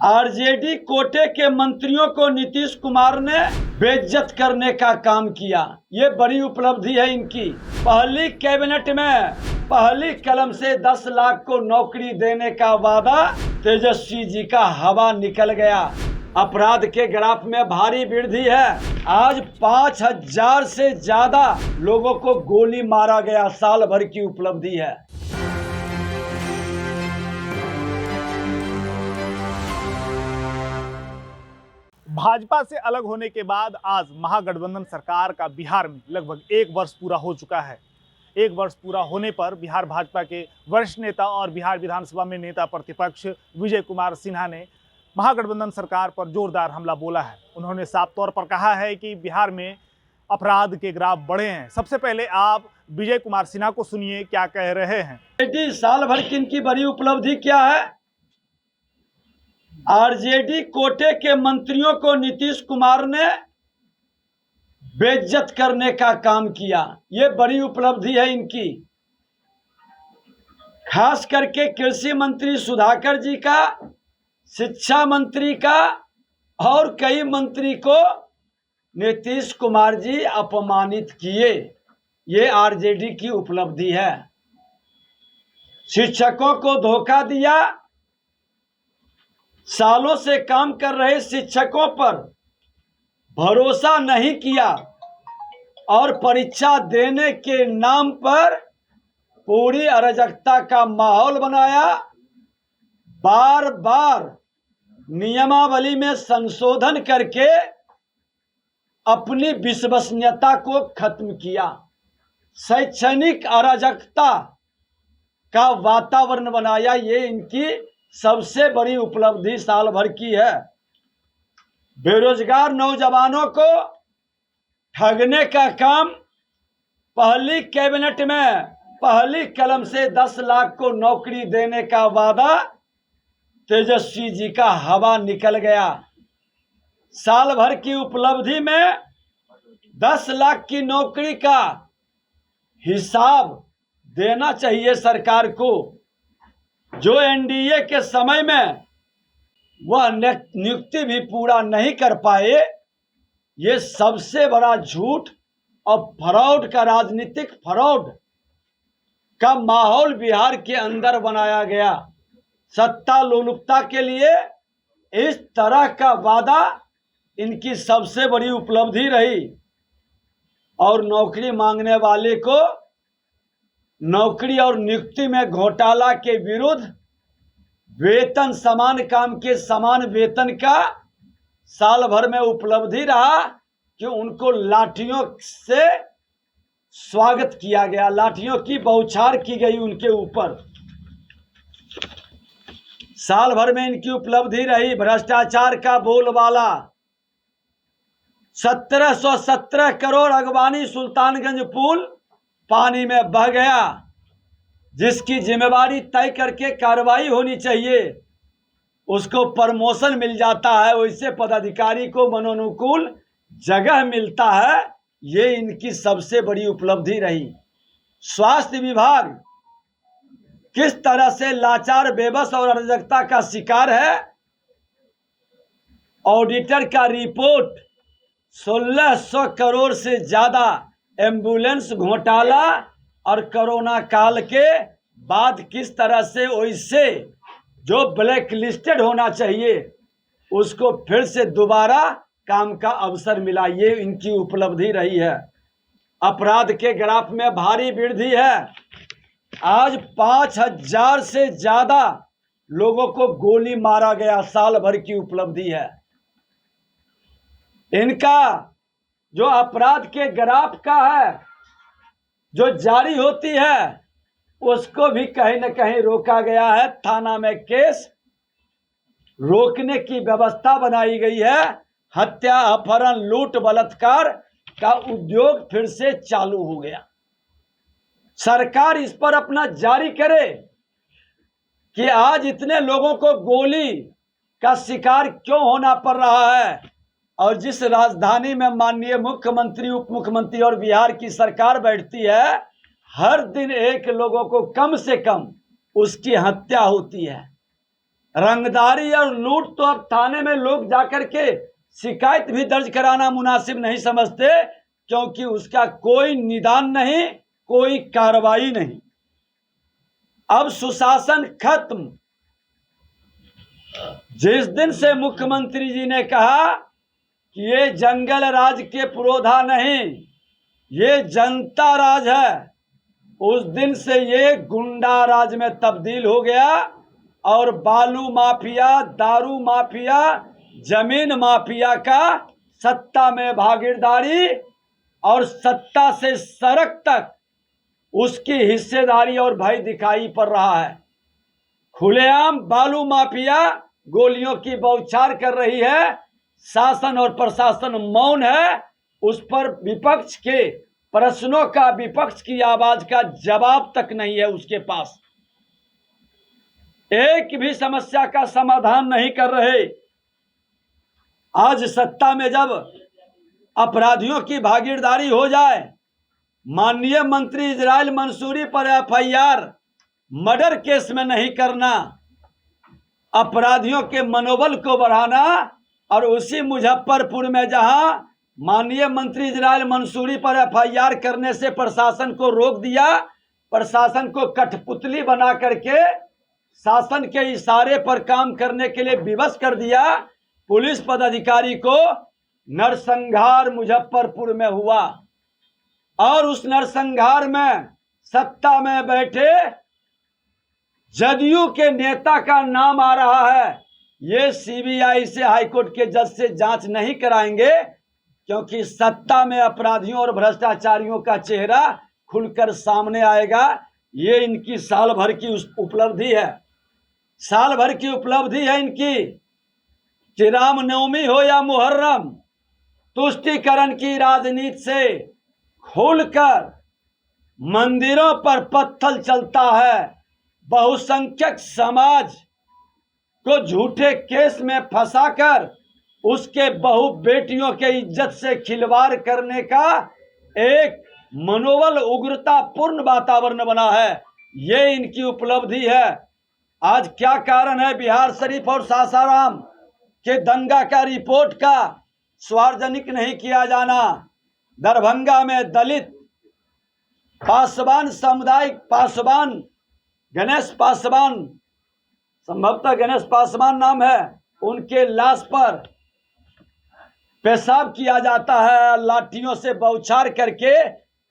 RJD कोटे के मंत्रियों को नीतीश कुमार ने बेइज्जत करने का काम किया। ये बड़ी उपलब्धि है इनकी। पहली कैबिनेट में पहली कलम से 10 लाख को नौकरी देने का वादा तेजस्वी जी का हवा निकल गया। अपराध के ग्राफ में भारी वृद्धि है। आज 5000 से ज्यादा लोगों को गोली मारा गया। साल भर की उपलब्धि है। भाजपा से अलग होने के बाद आज महागठबंधन सरकार का बिहार में लगभग 1 वर्ष पूरा हो चुका है। 1 वर्ष पूरा होने पर बिहार भाजपा के वरिष्ठ नेता और बिहार विधानसभा में नेता प्रतिपक्ष विजय कुमार सिन्हा ने महागठबंधन सरकार पर जोरदार हमला बोला है। उन्होंने साफ तौर पर कहा है कि बिहार में अपराध के ग्राफ बढ़े हैं। सबसे पहले आप विजय कुमार सिन्हा को सुनिए क्या कह रहे हैं। साल भर की इनकी बड़ी उपलब्धि क्या है? आरजेडी कोटे के मंत्रियों को नीतीश कुमार ने बेइज्जत करने का काम किया। ये बड़ी उपलब्धि है इनकी। खास करके कृषि मंत्री सुधाकर जी का, शिक्षा मंत्री का और कई मंत्री को नीतीश कुमार जी अपमानित किए। ये आरजेडी की उपलब्धि है। शिक्षकों को धोखा दिया। सालों से काम कर रहे शिक्षकों पर भरोसा नहीं किया और परीक्षा देने के नाम पर पूरी अराजकता का माहौल बनाया। बार बार नियमावली में संशोधन करके अपनी विश्वसनीयता को खत्म किया। शैक्षणिक अराजकता का वातावरण बनाया। ये इनकी सबसे बड़ी उपलब्धि साल भर की है। बेरोजगार नौजवानों को ठगने का काम पहली कैबिनेट में पहली कलम से 10 लाख को नौकरी देने का वादा तेजस्वी जी का हवा निकल गया। साल भर की उपलब्धि में 10 लाख की नौकरी का हिसाब देना चाहिए सरकार को। जो एनडीए के समय में वह नियुक्ति भी पूरा नहीं कर पाए। ये सबसे बड़ा झूठ और फ्रॉड का, राजनीतिक फ्रॉड का माहौल बिहार के अंदर बनाया गया। सत्ता लोलुपता के लिए इस तरह का वादा इनकी सबसे बड़ी उपलब्धि रही। और नौकरी मांगने वाले को नौकरी और नियुक्ति में घोटाला के विरुद्ध वेतन, समान काम के समान वेतन का साल भर में उपलब्धि रहा कि उनको लाठियों से स्वागत किया गया। लाठियों की बौछार की गई उनके ऊपर। साल भर में इनकी उपलब्धि रही भ्रष्टाचार का बोलबाला। 1717 करोड़ अगवानी सुल्तानगंज पुल पानी में बह गया, जिसकी जिम्मेवारी तय करके कार्रवाई होनी चाहिए। उसको प्रमोशन मिल जाता है, वैसे पदाधिकारी को मनोनुकूल जगह मिलता है। ये इनकी सबसे बड़ी उपलब्धि रही। स्वास्थ्य विभाग किस तरह से लाचार, बेबस और अराजकता का शिकार है। ऑडिटर का रिपोर्ट 1600 करोड़ से ज्यादा एम्बुलेंस घोटाला और कोरोना काल के बाद किस तरह से वैसे जो ब्लैक लिस्टेड होना चाहिए उसको फिर से दोबारा काम का अवसर मिला। ये इनकी उपलब्धि रही है। अपराध के ग्राफ में भारी वृद्धि है। आज 5000 से ज्यादा लोगों को गोली मारा गया। साल भर की उपलब्धि है इनका। जो अपराध के ग्राफ का है, जो जारी होती है, उसको भी कहीं न कहीं रोका गया है। थाना में केस रोकने की व्यवस्था बनाई गई है। हत्या, अपहरण, लूट, बलात्कार का उद्योग फिर से चालू हो गया। सरकार इस पर अपना जारी करे कि आज इतने लोगों को गोली का शिकार क्यों होना पड़ रहा है। और जिस राजधानी में माननीय मुख्यमंत्री, उप मुख्यमंत्री और बिहार की सरकार बैठती है, हर दिन एक लोगों को कम से कम उसकी हत्या होती है। रंगदारी और लूट तो अब थाने में लोग जाकर के शिकायत भी दर्ज कराना मुनासिब नहीं समझते, क्योंकि उसका कोई निदान नहीं, कोई कार्रवाई नहीं। अब सुशासन खत्म। जिस दिन से मुख्यमंत्री जी ने कहा कि ये जंगल राज के पुरोधा नहीं, ये जनता राज है, उस दिन से ये गुंडा राज में तब्दील हो गया और बालू माफिया, दारू माफिया, जमीन माफिया का सत्ता में भागीदारी और सत्ता से सड़क तक उसकी हिस्सेदारी और भय दिखाई पड़ रहा है। खुलेआम बालू माफिया गोलियों की बौछार कर रही है, शासन और प्रशासन मौन है, उस पर विपक्ष के प्रश्नों का, विपक्ष की आवाज का जवाब तक नहीं है उसके पास। एक भी समस्या का समाधान नहीं कर रहे। आज सत्ता में जब अपराधियों की भागीदारी हो जाए, माननीय मंत्री इजराइल मंसूरी पर एफआईआर मर्डर केस में नहीं करना, अपराधियों के मनोबल को बढ़ाना, और उसी मुजफ्फरपुर में जहां माननीय मंत्री इजराइल मंसूरी पर एफआईआर करने से प्रशासन को रोक दिया, प्रशासन को कठपुतली बना करके शासन के इशारे पर काम करने के लिए विवश कर दिया, पुलिस पदाधिकारी को नरसंहार मुजफ्फरपुर में हुआ। और उस नरसंहार में सत्ता में बैठे जदयू के नेता का नाम आ रहा है। ये सीबीआई से, हाईकोर्ट के जज से जांच नहीं कराएंगे, क्योंकि सत्ता में अपराधियों और भ्रष्टाचारियों का चेहरा खुलकर सामने आएगा। ये इनकी साल भर की उपलब्धि है, साल भर की उपलब्धि है इनकी कि रामनवमी हो या मुहर्रम, तुष्टीकरण की राजनीति से खुलकर मंदिरों पर पत्थर चलता है। बहुसंख्यक समाज को झूठे केस में फंसाकर उसके बहु बेटियों के इज्जत से खिलवाड़ करने का एक मनोबल, उग्रतापूर्ण वातावरण बना है। ये इनकी उपलब्धि है। आज क्या कारण है बिहार शरीफ और सासाराम के दंगा का रिपोर्ट का सार्वजनिक नहीं किया जाना? दरभंगा में दलित पासवान समुदाय, पासवान गणेश पासवान, संभवतः गणेश पासवान नाम है, उनके लाश पर पेशाब किया जाता है, लाठियों से बौछार करके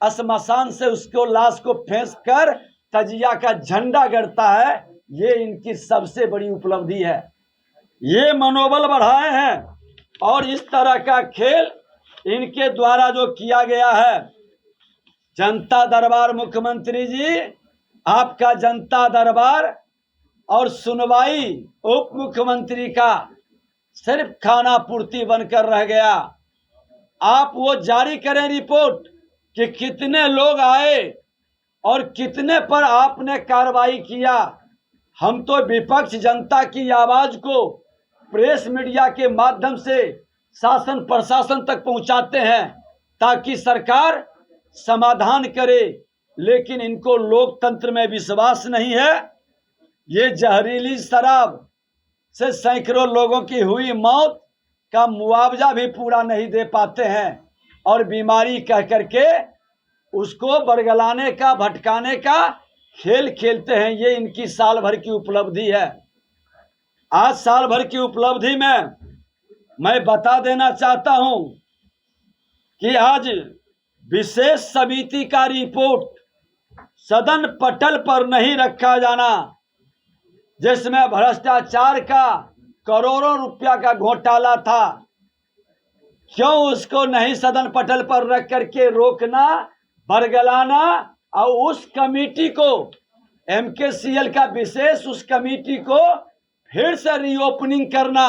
श्मशान से उसको लाश को फेंस कर तजिया का झंडा गड़ता है। ये इनकी सबसे बड़ी उपलब्धि है। ये मनोबल बढ़ाए हैं और इस तरह का खेल इनके द्वारा जो किया गया है। जनता दरबार, मुख्यमंत्री जी, आपका जनता दरबार और सुनवाई उप मुख्यमंत्री का सिर्फ खाना पूर्ति बनकर रह गया। आप वो जारी करें रिपोर्ट कि कितने लोग आए और कितने पर आपने कार्रवाई किया। हम तो विपक्ष जनता की आवाज को प्रेस मीडिया के माध्यम से शासन प्रशासन तक पहुंचाते हैं ताकि सरकार समाधान करे, लेकिन इनको लोकतंत्र में विश्वास नहीं है। ये जहरीली शराब से सैकड़ों लोगों की हुई मौत का मुआवजा भी पूरा नहीं दे पाते हैं और बीमारी कह करके उसको बरगलाने का, भटकाने का खेल खेलते हैं। ये इनकी साल भर की उपलब्धि है। आज साल भर की उपलब्धि में मैं बता देना चाहता हूं कि आज विशेष समिति का रिपोर्ट सदन पटल पर नहीं रखा जाना, जिसमें भ्रष्टाचार का करोड़ों रुपया का घोटाला था। क्यों उसको नहीं सदन पटल पर रख करके रोकना, बरगलाना और उस कमेटी को, एमकेसीएल का विशेष उस कमेटी को फिर से रीओपनिंग करना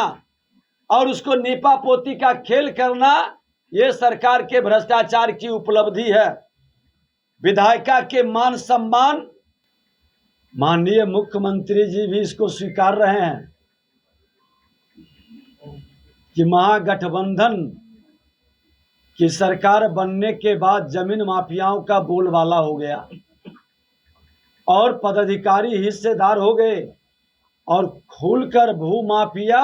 और उसको नीपा पोती का खेल करना, ये सरकार के भ्रष्टाचार की उपलब्धि है। विधायिका के मान सम्मान, माननीय मुख्यमंत्री जी भी इसको स्वीकार रहे हैं कि महागठबंधन की सरकार बनने के बाद जमीन माफियाओं का बोलबाला हो गया और पदाधिकारी हिस्सेदार हो गए। और खुलकर भूमाफिया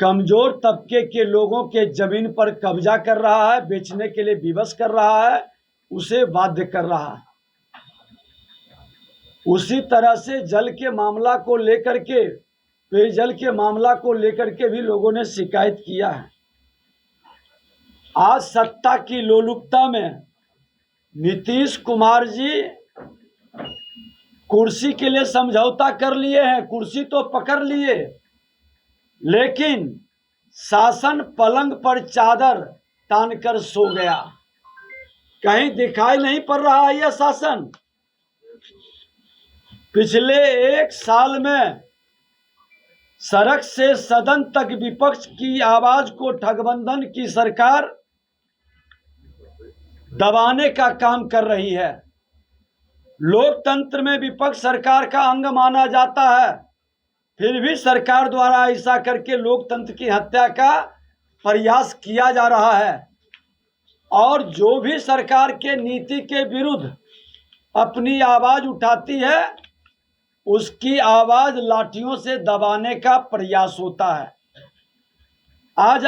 कमजोर तबके के लोगों के जमीन पर कब्जा कर रहा है, बेचने के लिए विवश कर रहा है, उसे बाध्य कर रहा है। उसी तरह से जल के मामला को लेकर के, पेयजल के मामला को लेकर के भी लोगों ने शिकायत किया है। आज सत्ता की लोलुपता में नीतीश कुमार जी कुर्सी के लिए समझौता कर लिए हैं, कुर्सी तो पकड़ लिए, लेकिन शासन पलंग पर चादर तानकर सो गया। कहीं दिखाई नहीं पड़ रहा यह शासन। पिछले 1 साल में सड़क से सदन तक विपक्ष की आवाज को ठगबंधन की सरकार दबाने का काम कर रही है। लोकतंत्र में विपक्ष सरकार का अंग माना जाता है, फिर भी सरकार द्वारा ऐसा करके लोकतंत्र की हत्या का प्रयास किया जा रहा है। और जो भी सरकार के नीति के विरुद्ध अपनी आवाज उठाती है, उसकी आवाज लाठियों से दबाने का प्रयास होता है। आज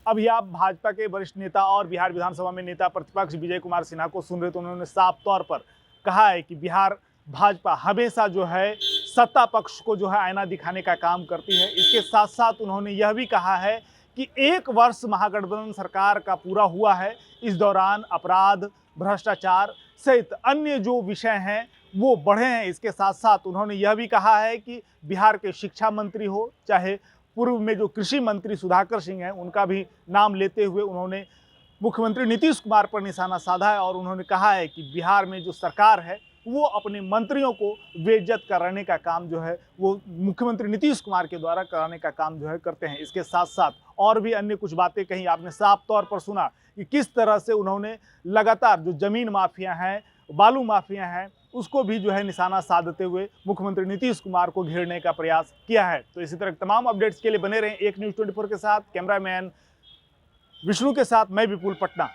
अभी आप भाजपा के वरिष्ठ नेता और बिहार विधानसभा में नेता प्रतिपक्ष विजय कुमार सिन्हा को सुन रहे, तो उन्होंने साफ तौर पर कहा है कि बिहार भाजपा हमेशा जो है सत्ता पक्ष को जो है आईना दिखाने का काम करती है। इसके साथ साथ उन्होंने यह भी कहा है कि 1 वर्ष महागठबंधन सरकार का पूरा हुआ है। इस दौरान अपराध, भ्रष्टाचार सहित अन्य जो विषय हैं वो बढ़े हैं। इसके साथ साथ उन्होंने यह भी कहा है कि बिहार के शिक्षा मंत्री हो, चाहे पूर्व में जो कृषि मंत्री सुधाकर सिंह हैं, उनका भी नाम लेते हुए उन्होंने मुख्यमंत्री नीतीश कुमार पर निशाना साधा है। और उन्होंने कहा है कि बिहार में जो सरकार है वो अपने मंत्रियों को बेइज्जत कराने का काम जो है वो मुख्यमंत्री नीतीश कुमार के द्वारा कराने का काम जो है करते हैं। इसके साथ साथ और भी अन्य कुछ बातें कही। आपने साफ तौर पर सुना कि किस तरह से उन्होंने लगातार जो जमीन माफिया हैं, बालू माफिया हैं, उसको भी जो है निशाना साधते हुए मुख्यमंत्री नीतीश कुमार को घेरने का प्रयास किया है। तो इसी तरह तमाम अपडेट्स के लिए बने रहें एक न्यूज़ 24 के साथ। कैमरामैन विष्णु के साथ मैं विपुल, पटना।